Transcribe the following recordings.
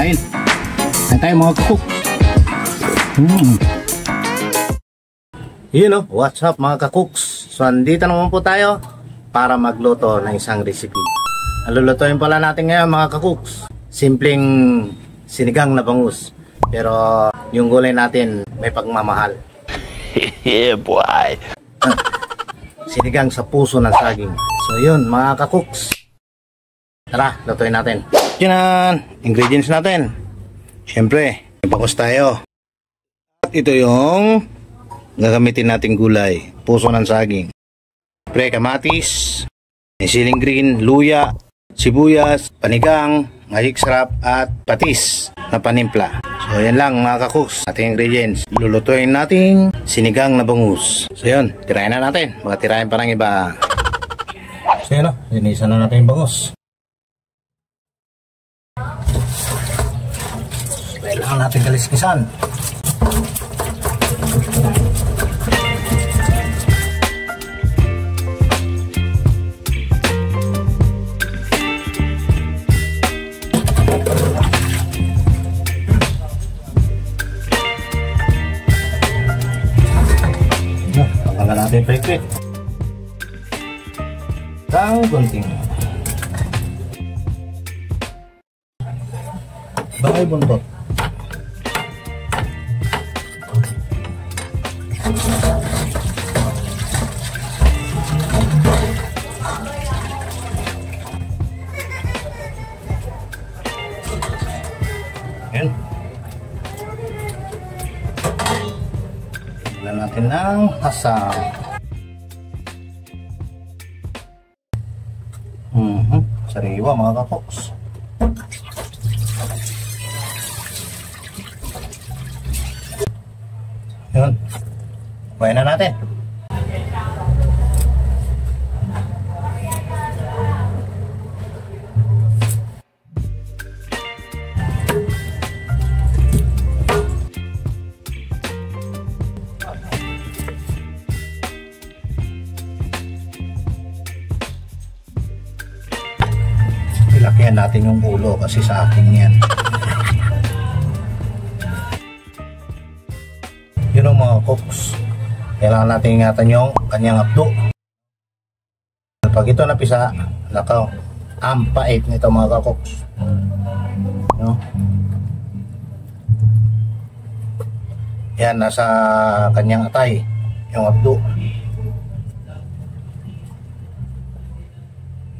Kain. Kain tayo mga kakuk. Yun o, what's up mga kakuks? So andito naman po tayo para magluto ng isang recipe. Ang lulutuin pala natin ngayon mga kakuks, simpleng sinigang na bangus. Pero yung gulay natin may pagmamahal. Yeah boy. Sinigang sa puso ng saging. So yun mga kakuks, tara lutuin natin. Yan, ingredients natin. Siyempre, may bangus tayo. At ito yung gagamitin nating gulay, puso ng saging. Pre, kamatis, may siling green, luya, sibuyas, panigang, magic sarap at patis na panimpla. So yan lang mga kakuks, ating ingredients. Lulutuin nating sinigang na bangus. So yun, tirahin na natin. Baka tirahin pa ng iba. So yun o, linisan na natin yung bangus. Kailangan natin kaliskisan. Tanggalan natin yung pekpek. Tang kunting bagay buntot. Ayan. Tignan natin ng asam. Sariwa mga kapoks. Yun. Kuhain na natin. Ilakyan natin yung ulo kasi sa akin yan. Yun ang mga cooks. Kailangan natin ingatan yung kanyang abdo. Pag ito napisa, nakaw, ang pait nito mga cooks. No? Yan, nasa kanyang atay, yung abdo.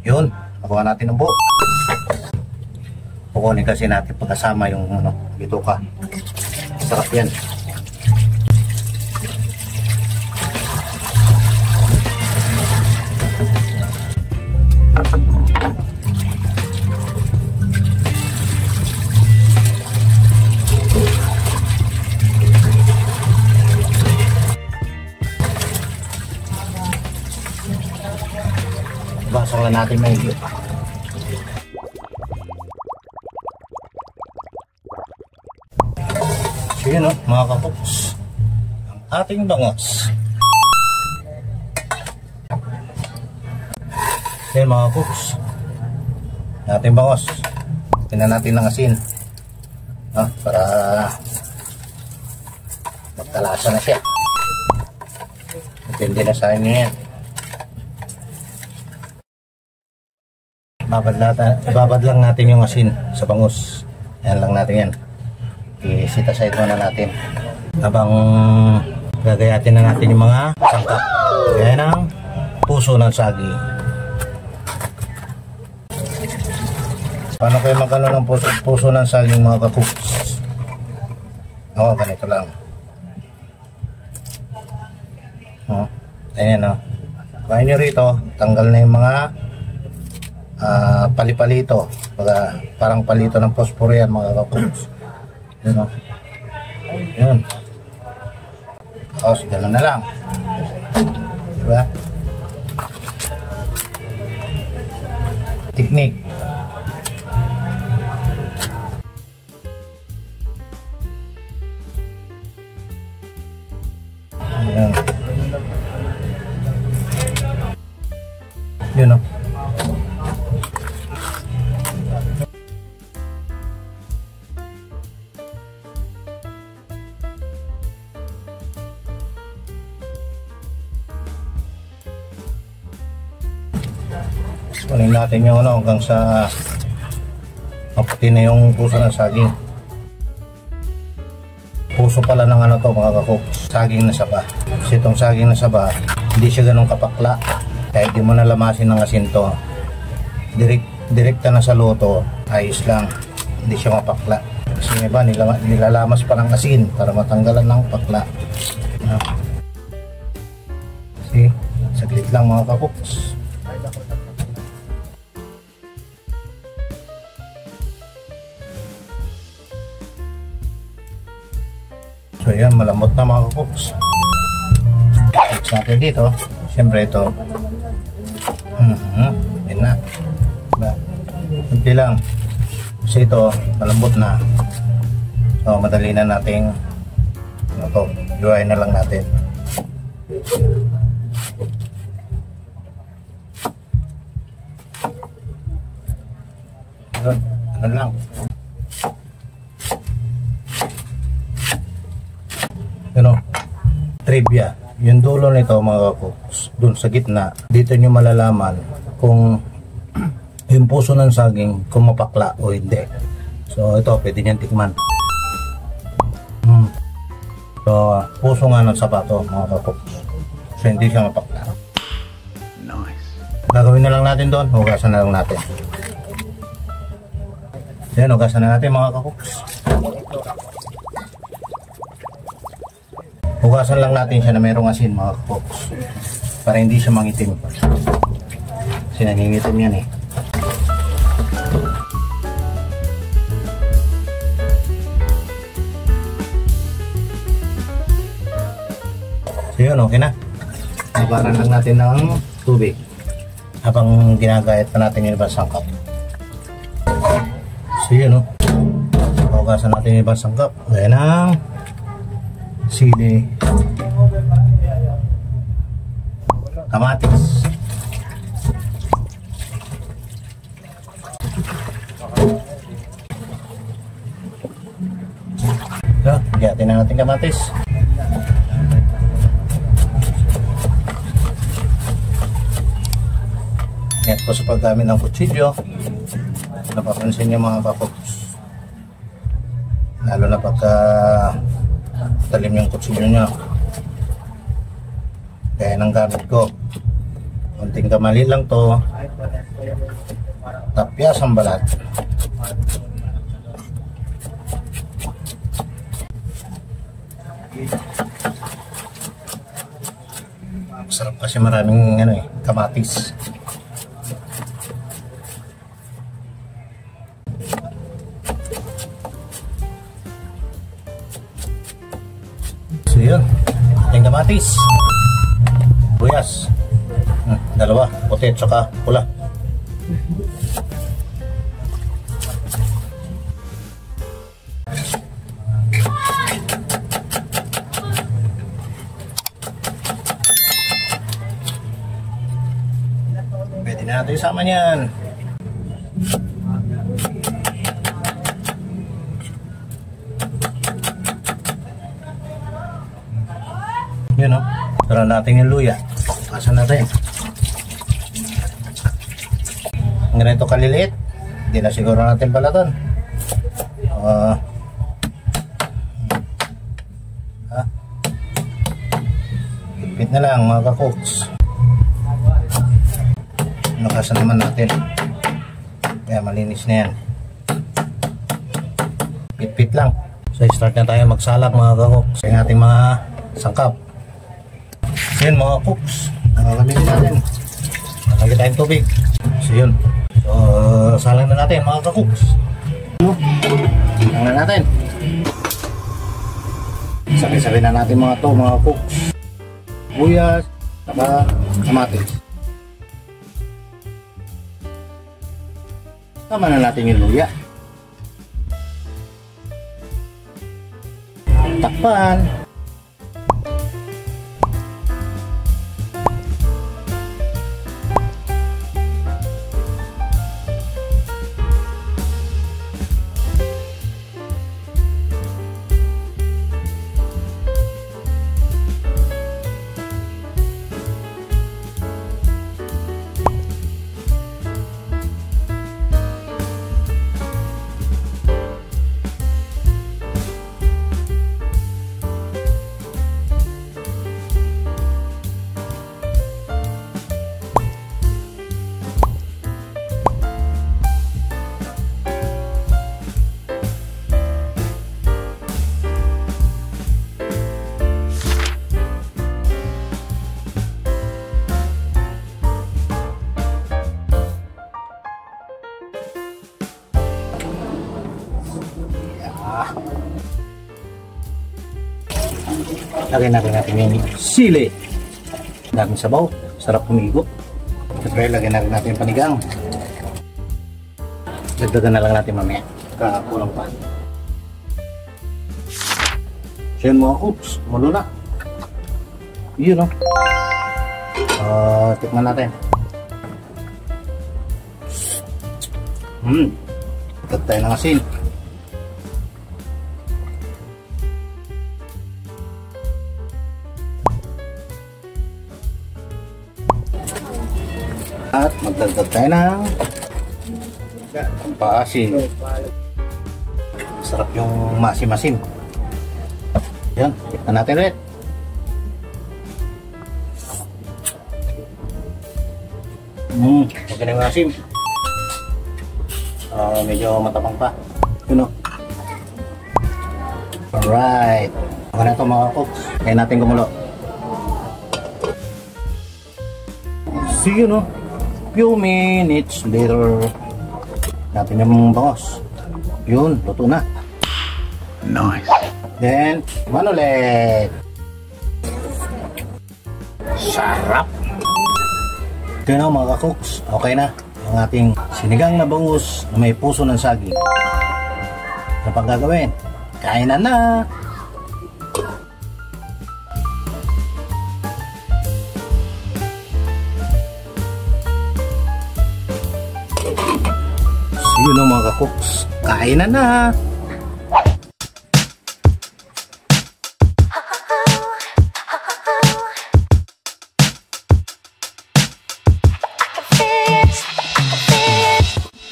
Yun, nakuha natin ang buo. Kukunin kasi natin pagkasama yung bituka. Sarap yan. Basang na natin may higit. So yun mga kapoks, ang ating bangus. Yan mga kapoks, ating bangus. Tingnan natin ng asin para magkalasa na siya. Depende na sa inyo yan. Ibabad lang natin yung asin sa bangus. Yan lang natin yan. I-set aside muna natin habang gagayatin na natin yung mga sangkap. Gaya ng puso ng saging. Paano kayo magkano ng puso ng saging mga kakuks? Ganito lang. Ayan kain nyo rito, tanggal na yung mga palipalito, parang palito ng posporo yan mga kakuks. Yun yun. Gano'n na lang, diba? Technique. Yun Kunin natin yung ano hanggang sa maputi na yung puso ng saging. Puso pala ng ano to mga kakuks, saging na saba. Kasi itong saging na saba, hindi siya ganun kapakla. Kahit di mo nalamasin ng asin to, direkta na sa luto, ayos lang. Hindi siya mapakla. Kasi iba, nilalamas pa ng asin para matanggalan ng pakla. Kasi, saglit lang mga kakuks. So yan, malambot na mga kakuks. Fix natin dito. Siyempre ito. Yan na. Diba? Kunti lang. Kasi ito, malambot na. So madali na nating iwain na lang natin. Yun, ano lang. Trivia, yung dulo nito mga kakuks, dun sa gitna, dito nyo malalaman kung yung puso ng saging kung mapakla o hindi. So ito, pwede nyan tikman. So puso nga ng sapato mga kakuks, so hindi siya mapakla. Nice. Gagawin na lang natin doon, hugasan na lang natin. Yan, hugasan na natin mga kakuks. Hugasan lang natin siya na mayroong asin mga kakuks para hindi siya mangitim. Kasi nangingitim yan eh. So yun, okay na. Nabaran lang natin ng tubig habang ginagayat pa natin yung ibang sangkap. So yun, hugasan natin yung ibang sangkap. Ayan ang sili, kamatis, Gayatin na natin kamatis. Ingat po sa paggamit ng kutsilyo. Napapansin niyo mga kakuks, lalo na pagka talim yung kutsilyo niya. Kaya nang gamit ko, konting kamali lang to, tapyas ang balat. Sarap kasi maraming kamatis. So yun, ating kamatis, buyas, dalawa, puti at saka pula. Pwede na natin isama niyan. Yun o, tara natin yung luya. Pasan natin. Ang ganito kaliliit, hindi na siguro natin balatan. Ipit na lang mga kakuks. Nakasan naman natin. Kaya malinis na yan. Pit-pit lang. So start na tayo magsalak mga kakuks. Sa ating mga sangkap. Yun mga cooks, gamitin natin. Lagyan tayong tubig. So yun. So salang na natin mga ka-cooks. Salang na natin. Sabay-sabay na natin mga cooks. Buyas, saka kamatis. Tama na natin yung luya. Takpan. Lagyan natin yung sili. Daming sabaw. Sarap humigo. Siyempre, lagyan natin yung panigang. Dagdagan na lang natin mamaya. Kakulang pa. So yun mga cooks. Mulo na. Yun o. Tikman natin. Itat tayo ng asin. At magdagdag tayo ng paasin. Sarap yung masim-masim. Yan, tikman natin ulit. Okay na yung asim. Medyo matapang pa. Yun o. Alright. Okay na ito mga cooks. Kaya natin gumulo. See you no. Few minutes later. Natin yung bangos. Yun, luto na. Nice. Then, ulit. Sarap. Ito na mga cooks. Okay na. Ang ating sinigang na bangus na may puso ng saging. Ano pang gagawin? Kainan na! So yun o mga cooks. Kainan na!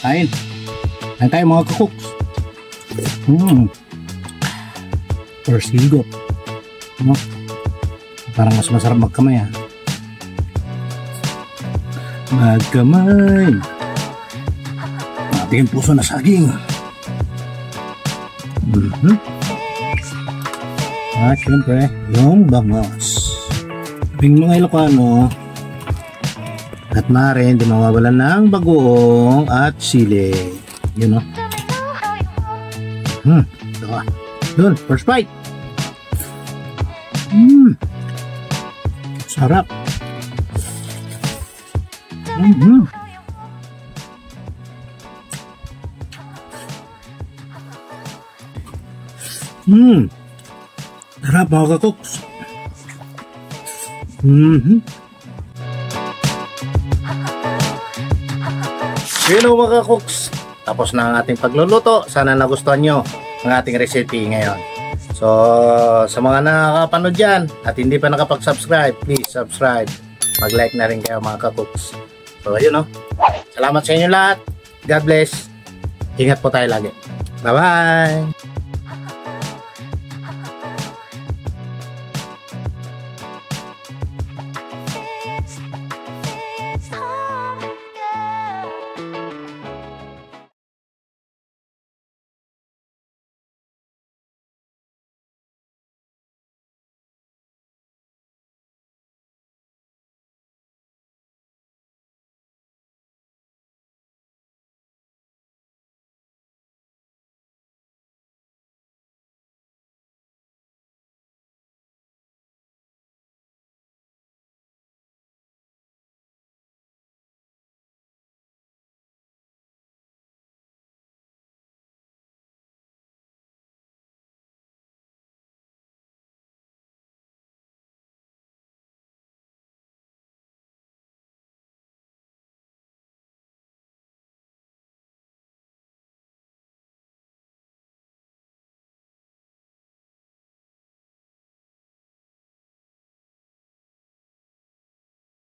Kain. Kain tayo mga ka-cooks. First higop. No? Parang mas masarap magkamay ha. Magkamay. Ating puso na saging. At syempre, yung bangos. Ping mga Ilocano. At maaari, hindi mawawalan ng bagoong at sili. Yun o. Yun, first bite. Sarap. Sarap mga ka-cooks. Hello mga cooks, tapos na ang ating pagluluto. Sana nagustuhan nyo ang ating recipe ngayon. So sa mga nakakapanood dyan at hindi pa nakapag-subscribe, please subscribe. Mag-like na rin kayo mga cooks. So ayun o. Salamat sa inyo lahat. God bless. Ingat po tayo lagi. Bye bye.